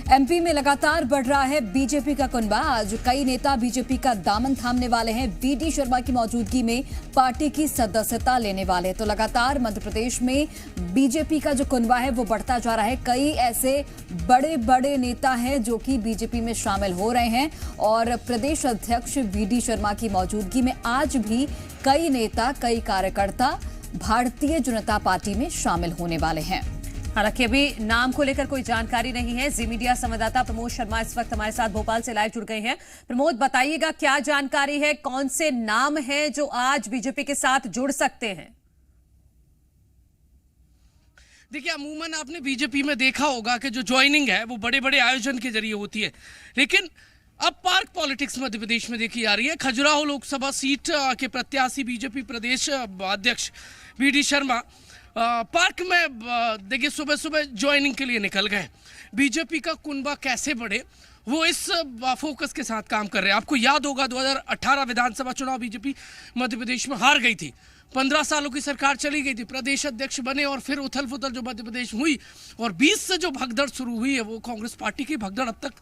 MP में लगातार बढ़ रहा है बीजेपी का कुनबा। आज कई नेता बीजेपी का दामन थामने वाले हैं। वीडी शर्मा की मौजूदगी में पार्टी की सदस्यता लेने वाले। तो लगातार मध्य प्रदेश में बीजेपी का जो कुनबा है वो बढ़ता जा रहा है। कई ऐसे बड़े बड़े नेता हैं जो कि बीजेपी में शामिल हो रहे हैं और प्रदेश अध्यक्ष वीडी शर्मा की मौजूदगी में आज भी कई नेता, कई कार्यकर्ता भारतीय जनता पार्टी में शामिल होने वाले हैं। हालांकि अभी नाम को लेकर कोई जानकारी नहीं है। जी मीडिया संवाददाता प्रमोद शर्मा इस वक्त हमारे साथ भोपाल से लाइव जुड़ गए हैं। प्रमोद, बताइएगा क्या जानकारी है, कौन से नाम हैं जो आज बीजेपी के साथ जुड़ सकते हैं? देखिए, अमूमन आपने बीजेपी में देखा होगा कि जो ज्वाइनिंग है वो बड़े बड़े आयोजन के जरिए होती है, लेकिन अब पार्क पॉलिटिक्स मध्य प्रदेश में देखी जा रही है। खजुराहो लोकसभा सीट के प्रत्याशी बीजेपी प्रदेश अध्यक्ष वीडी शर्मा पार्क में देखिए सुबह सुबह ज्वाइनिंग के लिए निकल गए। बीजेपी का कुनबा कैसे बढ़े वो इस फोकस के साथ काम कर रहे हैं। आपको याद होगा 2018 विधानसभा चुनाव बीजेपी मध्य प्रदेश में हार गई थी। 15 सालों की सरकार चली गई थी, प्रदेश अध्यक्ष बने और फिर उथल पुथल जो मध्य प्रदेश में हुई और 20 से जो भगदड़ शुरू हुई है वो कांग्रेस पार्टी की भगदड़ अब तक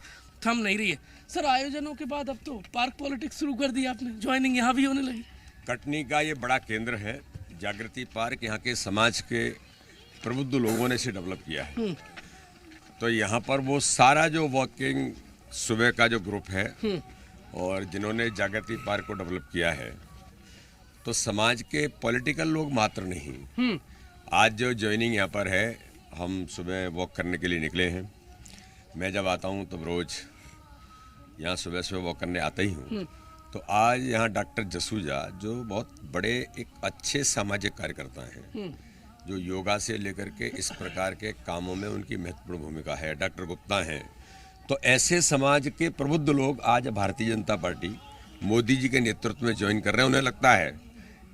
थम नहीं रही है। सर, आयोजनों के बाद अब तो पार्क पॉलिटिक्स शुरू कर दी आपने, ज्वाइनिंग यहाँ भी होने लगी। कटनी का ये बड़ा केंद्र है जागृति पार्क। यहाँ के समाज के प्रबुद्ध लोगों ने इसे डेवलप किया है। तो यहाँ पर वो सारा जो वॉकिंग सुबह का जो ग्रुप है और जिन्होंने जागृति पार्क को डेवलप किया है, तो समाज के पॉलिटिकल लोग मात्र नहीं। आज जो ज्वाइनिंग यहाँ पर है, हम सुबह वॉक करने के लिए निकले हैं। मैं जब आता हूँ तो रोज यहाँ सुबह सुबह वॉक करने आता ही हूँ। तो आज यहाँ डॉक्टर जसूजा जो बहुत बड़े एक अच्छे सामाजिक कार्यकर्ता हैं, जो योगा से लेकर के इस प्रकार के कामों में उनकी महत्वपूर्ण भूमिका है, डॉक्टर गुप्ता हैं। तो ऐसे समाज के प्रबुद्ध लोग आज भारतीय जनता पार्टी मोदी जी के नेतृत्व में ज्वाइन कर रहे हैं। उन्हें लगता है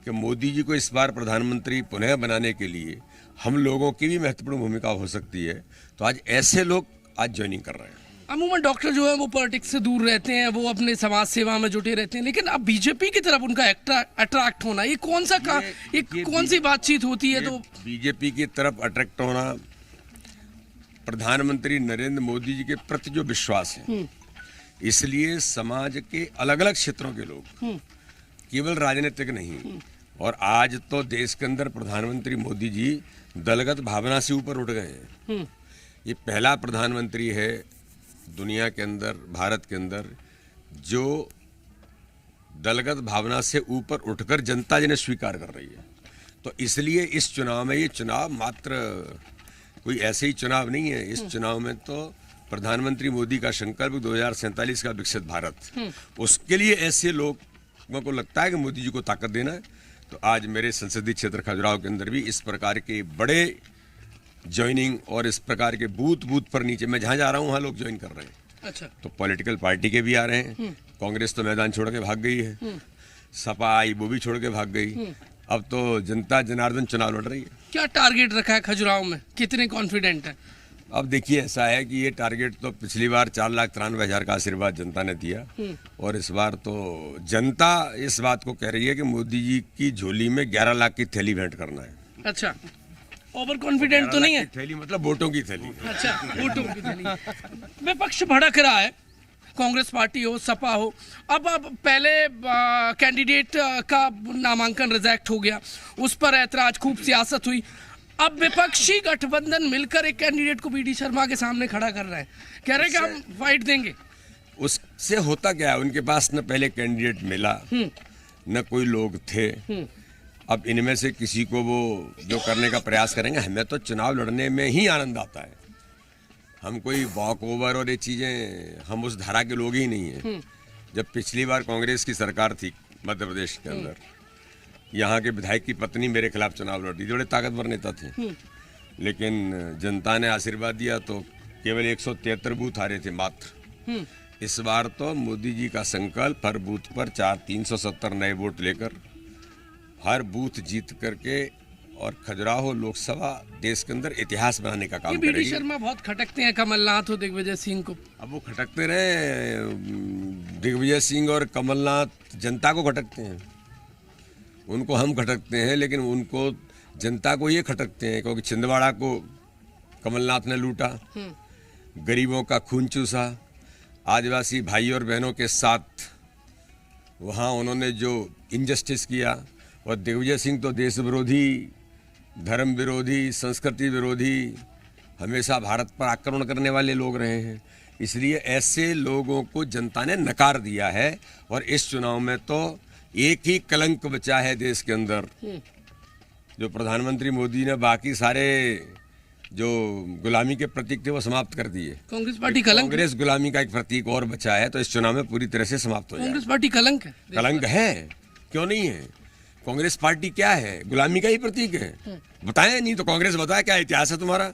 कि मोदी जी को इस बार प्रधानमंत्री पुनः बनाने के लिए हम लोगों की भी महत्वपूर्ण भूमिका हो सकती है। तो आज ऐसे लोग आज ज्वाइनिंग कर रहे हैं। अमूमन डॉक्टर जो है वो पॉलिटिक्स से दूर रहते हैं, वो अपने समाज सेवा में जुटे रहते हैं, लेकिन अब बीजेपी की तरफ उनका अट्रैक्ट होना, ये कौन सा कौन सी बातचीत होती है? तो बीजेपी की तरफ अट्रैक्ट होना प्रधानमंत्री नरेंद्र मोदी जी के प्रति जो विश्वास है, इसलिए समाज के अलग अलग क्षेत्रों के लोग, केवल राजनीतिक नहीं, और आज तो देश के अंदर प्रधानमंत्री मोदी जी दलगत भावना से ऊपर उठ गए हैं। ये पहला प्रधानमंत्री है दुनिया के अंदर, भारत के अंदर, जो दलगत भावना से ऊपर उठकर जनता जिन्हें स्वीकार कर रही है। तो इसलिए इस चुनाव में, ये चुनाव मात्र कोई ऐसे ही चुनाव नहीं है। इस चुनाव में तो प्रधानमंत्री मोदी का संकल्प 2047 का विकसित भारत, उसके लिए ऐसे लोगों को लगता है कि मोदी जी को ताकत देना है। तो आज मेरे संसदीय क्षेत्र खजुराहो के अंदर भी इस प्रकार के बड़े ज्वाइनिंग और इस प्रकार के बूथ पर नीचे, मैं जहाँ जा रहा हूँ वहाँ लोग ज्वाइन कर रहे हैं। अच्छा। तो पॉलिटिकल पार्टी के भी आ रहे हैं। कांग्रेस तो मैदान छोड़ के भाग गई है, सपा आई वो भी छोड़ के भाग गई। अब तो जनता जनार्दन चुनाव लड़ रही है। क्या टारगेट रखा है खजुराहो में, कितने कॉन्फिडेंट है? अब देखिए, ऐसा है कि ये टारगेट तो पिछली बार 4,93,000 का आशीर्वाद जनता ने दिया और इस बार तो जनता इस बात को कह रही है कि मोदी जी की झोली में 11 लाख की थैली भेंट करना है। अच्छा, ओवर कॉन्फिडेंट तो नहीं है? थैली मतलब वोटों की थैली। अच्छा, वोटों की थैली। विपक्ष भड़क रहा है, कांग्रेस पार्टी हो, सपा हो। अब पहले कैंडिडेट का नामांकन रिजेक्ट हो गया, उस पर ऐतराज, खूब सियासत हुई। अब विपक्षी गठबंधन मिलकर एक कैंडिडेट को वीडी शर्मा के सामने खड़ा कर रहे हैं, कह रहे हैं कि हम फाइट देंगे। उससे होता क्या है, उनके पास न पहले कैंडिडेट मिला, न कोई लोग थे। अब इनमें से किसी को वो जो करने का प्रयास करेंगे। हमें तो चुनाव लड़ने में ही आनंद आता है। हम कोई वॉक ओवर और ये चीज़ें, हम उस धारा के लोग ही नहीं हैं। जब पिछली बार कांग्रेस की सरकार थी मध्य प्रदेश के अंदर, यहाँ के विधायक की पत्नी मेरे खिलाफ चुनाव लड़ रही थी। बड़े ताकतवर नेता थे, लेकिन जनता ने आशीर्वाद दिया तो केवल 173 बूथ आ रहे थे मात्र। इस बार तो मोदी जी का संकल्प, हर बूथ पर 370 नए वोट लेकर हर बूथ जीत करके और खजुराहो लोकसभा देश के अंदर इतिहास बनाने का काम करेगी। वीडी शर्मा बहुत खटकते हैं कमलनाथ और दिग्विजय सिंह को। अब वो खटकते रहे, दिग्विजय सिंह और कमलनाथ जनता को खटकते हैं, उनको हम खटकते हैं, लेकिन उनको जनता को ये खटकते हैं क्योंकि छिंदवाड़ा को कमलनाथ ने लूटा, गरीबों का खून चूसा, आदिवासी भाई और बहनों के साथ वहाँ उन्होंने जो इनजस्टिस किया। और दिग्विजय सिंह तो देश विरोधी, धर्म विरोधी, संस्कृति विरोधी, हमेशा भारत पर आक्रमण करने वाले लोग रहे हैं। इसलिए ऐसे लोगों को जनता ने नकार दिया है। और इस चुनाव में तो एक ही कलंक बचा है देश के अंदर, जो प्रधानमंत्री मोदी ने बाकी सारे जो गुलामी के प्रतीक थे वो समाप्त कर दिए। कांग्रेस पार्टी कलंक, कांग्रेस गुलामी का एक प्रतीक और बचा है, तो इस चुनाव में पूरी तरह से समाप्त हो जाएगा। कांग्रेस पार्टी कलंक है। कलंक है, क्यों नहीं है? कांग्रेस पार्टी क्या है? गुलामी का ही प्रतीक है। बताएं, नहीं तो कांग्रेस बताए क्या इतिहास है तुम्हारा?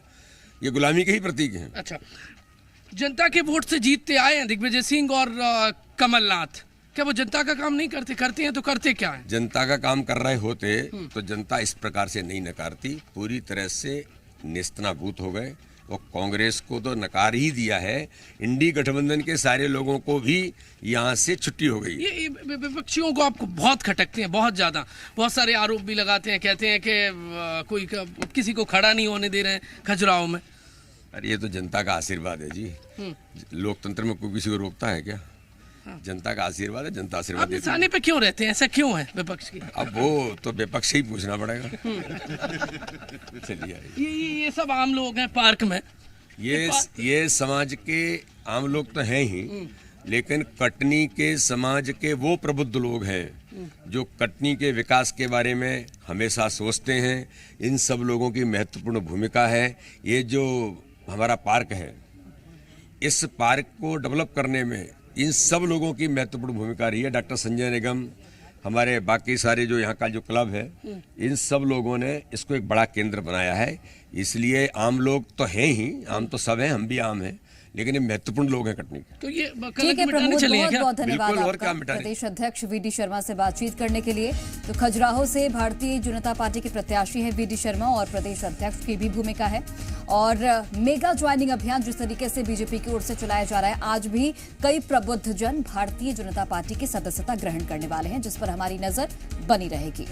ये गुलामी के ही प्रतीक है। अच्छा, जनता के वोट से जीतते आए हैं दिग्विजय सिंह और कमलनाथ, क्या वो जनता का काम नहीं करते? करते हैं तो करते क्या है? जनता का काम कर रहे होते तो जनता इस प्रकार से नहीं नकारती, पूरी तरह से नेस्तनाबूत हो गए। वो कांग्रेस को तो नकार ही दिया है, इंडी गठबंधन के सारे लोगों को भी यहाँ से छुट्टी हो गई। ये विपक्षियों को आपको बहुत खटकते हैं, बहुत ज्यादा, बहुत सारे आरोप भी लगाते हैं, कहते हैं कि कोई किसी को खड़ा नहीं होने दे रहे हैं खजुराहो में। अरे ये तो जनता का आशीर्वाद है जी। लोकतंत्र में कोई किसी को रोकता है क्या? जनता का आशीर्वाद है, जनता आशीर्वाद आप देती है। निशाने पे क्यों रहते हैं? ऐसा क्यों है विपक्ष की? अब वो तो विपक्ष से ही पूछना पड़ेगा। चलिए आइए। ये सब आम लोग हैं पार्क में। ये समाज के आम लोग तो हैं ही, लेकिन कटनी के समाज के वो प्रबुद्ध लोग हैं जो कटनी के विकास के बारे में हमेशा सोचते हैं। इन सब लोगों की महत्वपूर्ण भूमिका है। ये जो हमारा पार्क है, इस पार्क को डेवलप करने में इन सब लोगों की महत्वपूर्ण भूमिका रही है। डॉक्टर संजय निगम, हमारे बाकी सारे जो यहाँ का जो क्लब है, इन सब लोगों ने इसको एक बड़ा केंद्र बनाया है। इसलिए आम लोग तो हैं ही, आम तो सब हैं, हम भी आम हैं, लेकिन ये महत्वपूर्ण लोग हैं कटनी के। तो ये ठीक है प्रमोद, बहुत बहुत धन्यवाद बिल्कुल, और आपका क्या मिटाने? प्रदेश अध्यक्ष वीडी शर्मा से बातचीत करने के लिए। तो खजुराहो से भारतीय जनता पार्टी के प्रत्याशी हैं वीडी शर्मा और प्रदेश अध्यक्ष की भी भूमिका है। और मेगा ज्वाइनिंग अभियान जिस तरीके से बीजेपी की ओर से चलाया जा रहा है, आज भी कई प्रबुद्ध जन भारतीय जनता पार्टी की सदस्यता ग्रहण करने वाले हैं, जिस पर हमारी नजर बनी रहेगी।